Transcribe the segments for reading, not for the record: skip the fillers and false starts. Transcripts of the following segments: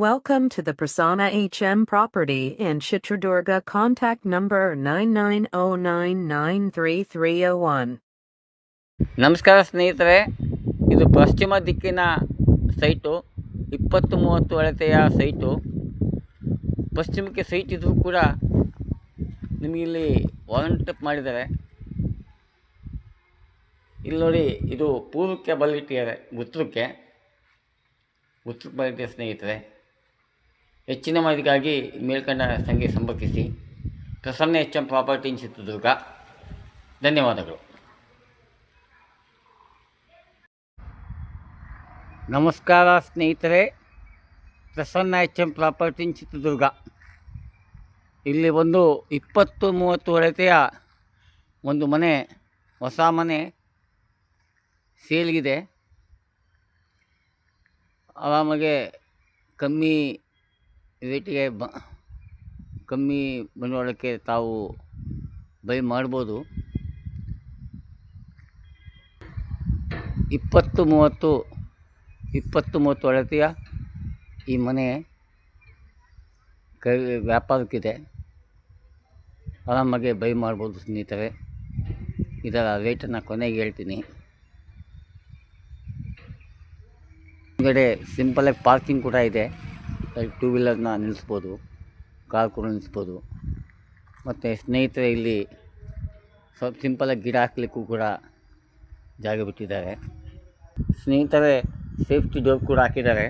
Welcome to the Prasanna HM property in Chitradurga. Contact number 99099331. ನಮಸ್ಕಾರ ಸ್ನೇಹಿತರೆ, ಇದು ಪಶ್ಚಿಮ ದಿಕ್ಕಿನ ಸೈಟು, 20-30 ಅಳತೆಯ ಸೈಟು. ಪಶ್ಚಿಮಕ್ಕೆ ಸೈಟ್ ಇದ್ರೂ ಕೂಡ ನಿಮಗಿಲ್ಲಿ ವಾರಂಟಪ್ ಮಾಡಿದ್ದಾರೆ. ಇಲ್ಲಿ ನೋಡಿ, ಇದು ಪೂರ್ವಕ್ಕೆ ಬಲ್ಲಿಟ್ಟಿದ್ದಾರೆ, ಉತ್ತರಕ್ಕೆ ಬಲ್ಲಿಟ್ಟಿದ್ದಾರೆ ಸ್ನೇಹಿತರೆ. ಹೆಚ್ಚಿನ ಮಾಹಿತಿಗಾಗಿ ಮೇಲ್ಕಂಡ ಸಂಖ್ಯೆ ಸಂಪರ್ಕಿಸಿ. Prasanna HM property in Chitradurga. ಧನ್ಯವಾದಗಳು. ನಮಸ್ಕಾರ ಸ್ನೇಹಿತರೆ, Prasanna HM property in Chitradurga. ಇಲ್ಲಿ ಒಂದು 20-30 ಅಳತೆಯ ಒಂದು ಮನೆ, ಹೊಸ ಮನೆ ಸೇಲ್ಗಿದೆ. ಆರಾಮಾಗೆ ಕಮ್ಮಿ ರೇಟಿಗೆ ಕಮ್ಮಿ ಬಂಡವಾಳಕ್ಕೆ ತಾವು ಬೈ ಮಾಡ್ಬೋದು. 20-30 ಅಳತೆಯ ಈ ಮನೆ ವ್ಯಾಪಾರಕ್ಕಿದೆ. ಆರಾಮಾಗಿ ಬೈ ಮಾಡ್ಬೋದು ಸ್ನೇಹಿತರೆ. ಇದರ ರೇಟನ್ನು ಕೊನೆಗೆ ಹೇಳ್ತೀನಿ. ಹಿಂಗಡೆ ಸಿಂಪಲಾಗಿ ಪಾರ್ಕಿಂಗ್ ಕೂಡ ಇದೆ. 2 ವೀಲರ್ನ ನಿಲ್ಲಿಸ್ಬೋದು, ಕಾರ್ ಕೂಡ ನಿಲ್ಲಿಸ್ಬೋದು. ಮತ್ತು ಸ್ನೇಹಿತರೆ, ಇಲ್ಲಿ ಸ್ವಲ್ಪ ಸಿಂಪಲಾಗಿ ಗಿಡ ಹಾಕಲಿಕ್ಕೂ ಕೂಡ ಜಾಗ ಬಿಟ್ಟಿದ್ದಾರೆ. ಸ್ನೇಹಿತರೆ, ಸೇಫ್ಟಿ ಡೋರ್ ಕೂಡ ಹಾಕಿದ್ದಾರೆ.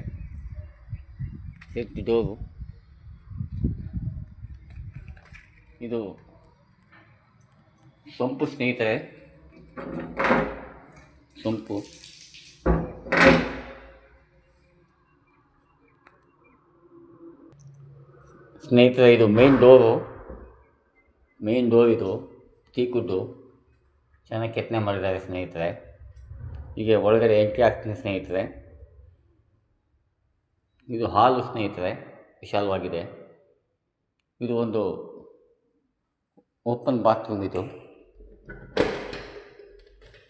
ಸೇಫ್ಟಿ ಡೋರು ಇದು ಸೊಂಪು ಸ್ನೇಹಿತರೆ, ಸೊಂಪು. ಸ್ನೇಹಿತರೆ, ಇದು ಮೇನ್ ಡೋರ್ ಇದು ಟೀಕುಡ್ಡು ಚೆನ್ನಾಗಿ ಕೆತ್ತನೆ ಮಾಡಿದ್ದಾರೆ ಸ್ನೇಹಿತರೆ. ಹೀಗೆ ಒಳಗಡೆ ಎಂಟ್ರಿ ಆಗ್ತೀನಿ ಸ್ನೇಹಿತರೆ. ಇದು ಹಾಲು ಸ್ನೇಹಿತರೆ, ವಿಶಾಲವಾಗಿದೆ. ಇದು ಒಂದು ಓಪನ್ ಬಾತ್ರೂಮ್ ಇದು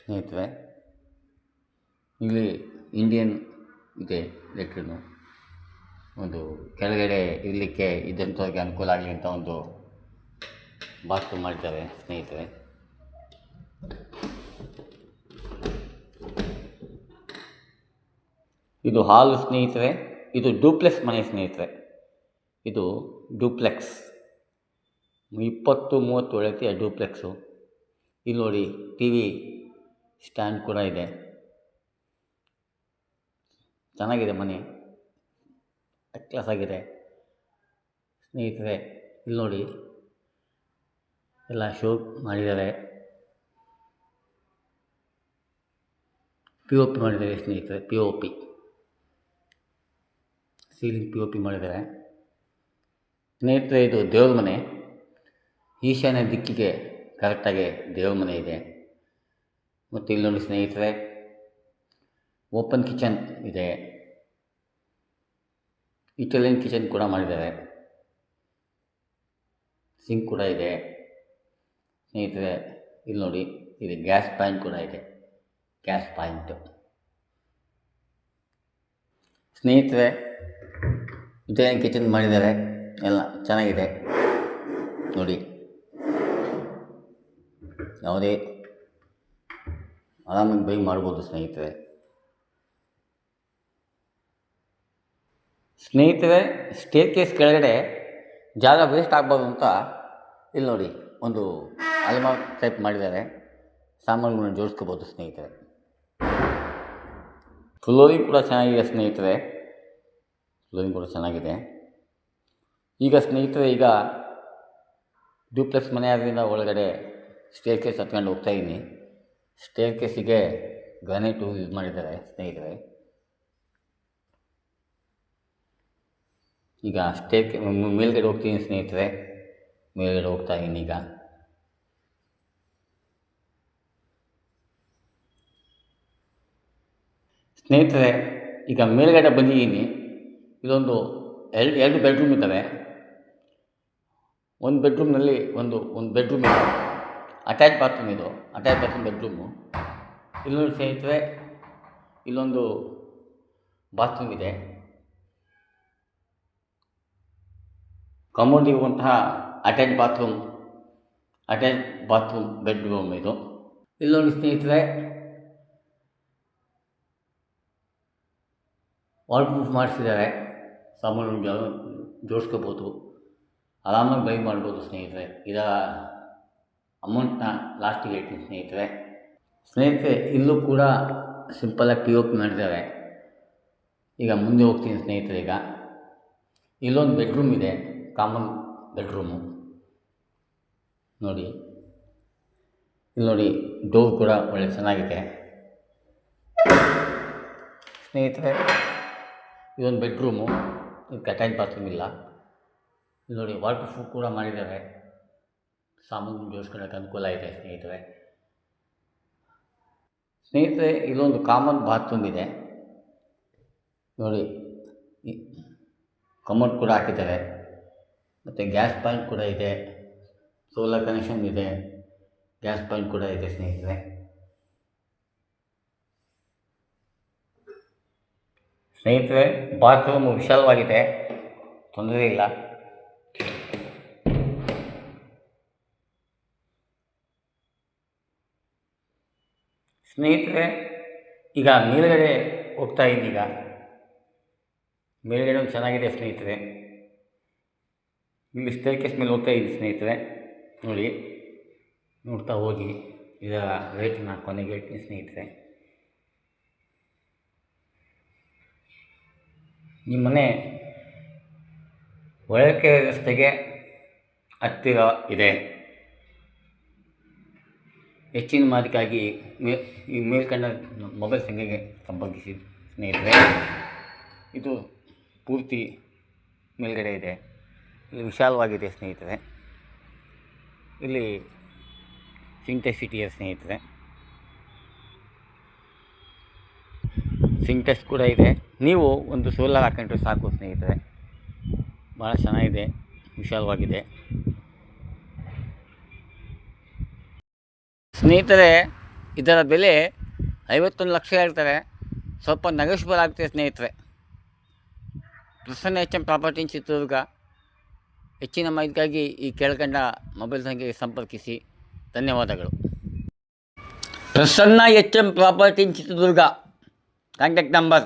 ಸ್ನೇಹಿತರೆ. ಇಲ್ಲಿ ಇಂಡಿಯನ್ ಇದೆ ಲೆಟ್ರಿನು. ಒಂದು ಕೆಳಗಡೆ ಇರಲಿಕ್ಕೆ ಇದ್ದಂಥವ್ರಿಗೆ ಅನುಕೂಲ ಆಗಲಿ ಅಂತ ಒಂದು ಬಾತ್ರೂಮ್ ಮಾಡಿದ್ದಾರೆ ಸ್ನೇಹಿತರೆ. ಇದು ಹಾಲು ಸ್ನೇಹಿತರೆ. ಇದು ಡೂಪ್ಲೆಕ್ಸ್ ಮನೆ ಸ್ನೇಹಿತರೆ. ಇದು ಡೂಪ್ಲೆಕ್ಸ್ 20-30 ಅಳತೆಯ ಡೂಪ್ಲೆಕ್ಸು. ಇಲ್ಲಿ ನೋಡಿ, TV ಸ್ಟ್ಯಾಂಡ್ ಕೂಡ ಇದೆ. ಚೆನ್ನಾಗಿದೆ ಮನೆ, ಕ್ಲಾಸ್ ಆಗಿದೆ ಸ್ನೇಹಿತರೆ. ಇಲ್ಲಿ ನೋಡಿ, ಎಲ್ಲ ಶೋ ಮಾಡಿದ್ದಾರೆ. POP ಮಾಡಿದ್ದಾರೆ ಸ್ನೇಹಿತರೆ. POP ಸೀಲಿಂಗ್ POP ಮಾಡಿದ್ದಾರೆ ಸ್ನೇಹಿತರೆ. ಇದು ದೇವ್ರ ಮನೆ. ಈಶಾನ್ಯ ದಿಕ್ಕಿಗೆ ಕರೆಕ್ಟಾಗಿ ದೇವ್ರ ಮನೆ ಇದೆ. ಮತ್ತು ಇಲ್ಲಿ ನೋಡಿ ಸ್ನೇಹಿತರೆ, ಓಪನ್ ಕಿಚನ್ ಇದೆ. ಇಟಾಲಿಯನ್ ಕಿಚನ್ ಕೂಡ ಮಾಡಿದ್ದಾರೆ. ಸಿಂಕ್ ಕೂಡ ಇದೆ ಸ್ನೇಹಿತರೆ. ಇಲ್ಲಿ ನೋಡಿ, ಇದು ಗ್ಯಾಸ್ ಪಾಯಿಂಟ್ ಕೂಡ ಇದೆ. ಗ್ಯಾಸ್ ಪಾಯಿಂಟು ಸ್ನೇಹಿತರೆ, ಇಟಾಲಿಯನ್ ಕಿಚನ್ ಮಾಡಿದ್ದಾರೆ. ಎಲ್ಲ ಚೆನ್ನಾಗಿದೆ ನೋಡಿ. ಯಾವುದೇ ಆರಾಮಾಗಿ ಬೈ ಮಾಡ್ಬೋದು ಸ್ನೇಹಿತರೆ. ಸ್ಟೇರ್ ಕೇಸ್ ಕೆಳಗಡೆ ಜಾಗ ವೇಸ್ಟ್ ಆಗ್ಬೋದು ಅಂತ ಇಲ್ಲಿ ನೋಡಿ ಒಂದು ಅಲ್ಮಾರ್ ಟೈಪ್ ಮಾಡಿದ್ದಾರೆ. ಸಾಮಾನುಗಳನ್ನ ಜೋಡಿಸ್ಕೋಬೋದು ಸ್ನೇಹಿತರೆ. ಫ್ಲೋರಿಂಗ್ ಕೂಡ ಚೆನ್ನಾಗಿದೆ ಸ್ನೇಹಿತರೆ. ಫ್ಲೋರಿಂಗ್ ಕೂಡ ಚೆನ್ನಾಗಿದೆ. ಈಗ ಸ್ನೇಹಿತರೆ, ಡೂಪ್ಲೆಕ್ಸ್ ಮನೆ ಆದ್ದರಿಂದ ಒಳಗಡೆ ಸ್ಟೇರ್ ಕೇಸ್ ಹತ್ಕೊಂಡು ಹೋಗ್ತಾಯಿದ್ದೀನಿ. ಸ್ಟೇರ್ ಕೇಸಿಗೆ ಗ್ರಾನೈಟು ಯೂಸ್ ಮಾಡಿದ್ದಾರೆ ಸ್ನೇಹಿತರೆ. ಈಗ ಮೇಲ್ಗಡೆ ಹೋಗ್ತೀನಿ ಸ್ನೇಹಿತರೆ. ಮೇಲ್ಗಡೆ ಹೋಗ್ತಾ ಇದ್ದೀನಿ ಈಗ. ಸ್ನೇಹಿತರೆ, ಈಗ ಮೇಲ್ಗಡೆ ಬಂದಿದ್ದೀನಿ. ಇದೊಂದು ಎರಡು ಬೆಡ್ರೂಮ್ ಇದ್ದಾವೆ. ಒಂದು ಬೆಡ್ರೂಮ್ನಲ್ಲಿ ಒಂದು ಬೆಡ್ರೂಮ್ ಇದೆ. ಅಟ್ಯಾಚ್ ಬಾತ್ರೂಮ್ ಇದು. Attach bathroom bedroom. ಇಲ್ಲಿ ನೋಡಿ ಸ್ನೇಹಿತರೆ, ಇಲ್ಲೊಂದು ಬಾತ್ರೂಮ್ ಇದೆ. ಕಮೋಡ್ ಇರುವಂತಹ ಅಟ್ಯಾಚ್ ಬಾತ್ರೂಮ್ ಬೆಡ್ರೂಮ್ ಇದು. ಇಲ್ಲಿ ನೋಡಿ ಸ್ನೇಹಿತರೆ, ವಾಲ್ ಪ್ರೂಫ್ ಮಾಡಿಸಿದ್ದಾರೆ. ಸಾಮಾನು ಜೋಡಿಸ್ಕೋಬೋದು, ಆರಾಮಾಗಿ ಬೈ ಮಾಡ್ಬೋದು ಸ್ನೇಹಿತರೆ. ಇದರ ಅಮೌಂಟ್ನ ಲಾಸ್ಟಿಗೆ ಹೇಳ್ತೀನಿ ಸ್ನೇಹಿತರೆ. ಇಲ್ಲೂ ಕೂಡ ಸಿಂಪಲಾಗಿ POP ಮಾಡಿದ್ದಾರೆ. ಈಗ ಮುಂದೆ ಹೋಗ್ತೀನಿ ಸ್ನೇಹಿತರೆ. ಈಗ ಇಲ್ಲೊಂದು ಬೆಡ್ರೂಮ್ ಇದೆ, ಕಾಮನ್ ಬೆಡ್ರೂಮು ನೋಡಿ. ಇಲ್ಲಿ ನೋಡಿ, ಡೋರ್ ಕೂಡ ಒಳ್ಳೆ ಚೆನ್ನಾಗಿದೆ ಸ್ನೇಹಿತರೆ. ಇದೊಂದು ಬೆಡ್ರೂಮು, ಇದಕ್ಕೆ ಅಟ್ಯಾಚ್ ಬಾತ್ರೂಮ್ ಇಲ್ಲ. ಇಲ್ಲಿ ನೋಡಿ, ವಾಟರ್ ಪ್ರೂಫ್ ಕೂಡ ಮಾಡಿದ್ದಾರೆ. ಸಾಮಾನು ಜೋಡಿಸ್ಕೊಳ್ಳೋಕೆ ಅನುಕೂಲ ಇದೆ ಸ್ನೇಹಿತರೆ. ಇಲ್ಲೊಂದು ಕಾಮನ್ ಬಾತ್ರೂಮ್ ಇದೆ ನೋಡಿ. ಕಮೋಡ್ ಕೂಡ ಹಾಕಿದ್ದಾರೆ. ಮತ್ತು ಗ್ಯಾಸ್ ಪಾಯಿಂಟ್ ಕೂಡ ಇದೆ, ಸೋಲಾರ್ ಕನೆಕ್ಷನ್ ಇದೆ, ಗ್ಯಾಸ್ ಪಾಯಿಂಟ್ ಕೂಡ ಇದೆ ಸ್ನೇಹಿತರೆ. ಬಾತ್ರೂಮು ವಿಶಾಲವಾಗಿದೆ, ತೊಂದರೆ ಇಲ್ಲ. ಸ್ನೇಹಿತರೆ, ಈಗ ಮೇಲ್ಗಡೆ ಹೋಗ್ತಾ ಇದ್ದೀನಿ. ಈಗ ಮೇಲ್ಗಡೆ ಒಂದು ಚೆನ್ನಾಗಿದೆ ಸ್ನೇಹಿತರೆ. ಇಲ್ಲಿ ಸ್ಟೇರ್ಕೇಸ್ ಮೇಲೆ ಹೋಗ್ತಾ ಇದ್ದೀನಿ ಸ್ನೇಹಿತರೆ. ನೋಡಿ, ನೋಡ್ತಾ ಹೋಗಿ. ಇದರ ರೇಟನ್ನ ಕೊನೆಗೆ ಹೇಳ್ತೀನಿ ಸ್ನೇಹಿತರೆ. ನಿಮ್ಮ ಮನೆ ಹೊಳಲ್ಕೆರೆ ರಸ್ತೆಗೆ ಹತ್ತಿರ ಇದೆ. ಹೆಚ್ಚಿನ ಮಾಹಿತಿಗಾಗಿ ಈ ಮೇಲ್ಕಂಡ ಮೊಬೈಲ್ ಸಂಖ್ಯೆಗೆ ಸಂಪರ್ಕಿಸಿ ಸ್ನೇಹಿತರೆ. ಇದು ಪೂರ್ತಿ ಮೇಲ್ಗಡೆ ಇದೆ, ಇಲ್ಲಿ ವಿಶಾಲವಾಗಿದೆ ಸ್ನೇಹಿತರೆ. ಇಲ್ಲಿ ಸಿಂಟೆಕ್ಸ್ ಸಿಟಿಯ ಸ್ನೇಹಿತರೆ. ಸಿಂಟೆಕ್ಸ್ ಕೂಡ ಇದೆ. ನೀವು ಒಂದು ಸೋಲಾರ್ ಹಾಕೊಂಡ್ರೆ ಸಾಕು ಸ್ನೇಹಿತರೆ. ಭಾಳ ಚೆನ್ನಾಗಿದೆ, ವಿಶಾಲವಾಗಿದೆ ಸ್ನೇಹಿತರೆ. ಇದರ ಬೆಲೆ 51 ಲಕ್ಷ ಹೇಳ್ತಾರೆ. ಸ್ವಲ್ಪ ನೆಗೋಷಿಯಬಲ್ ಆಗ್ತದೆ ಸ್ನೇಹಿತರೆ. Prasanna HM property in Chitradurga. ಹೆಚ್ಚಿನ ಮಾಹಿತಿಗಾಗಿ ಈ ಕೆಳಕಂಡ ಮೊಬೈಲ್ ಸಂಖ್ಯೆಗೆ ಸಂಪರ್ಕಿಸಿ. ಧನ್ಯವಾದಗಳು. Prasanna HM property in Chitradurga. Contact number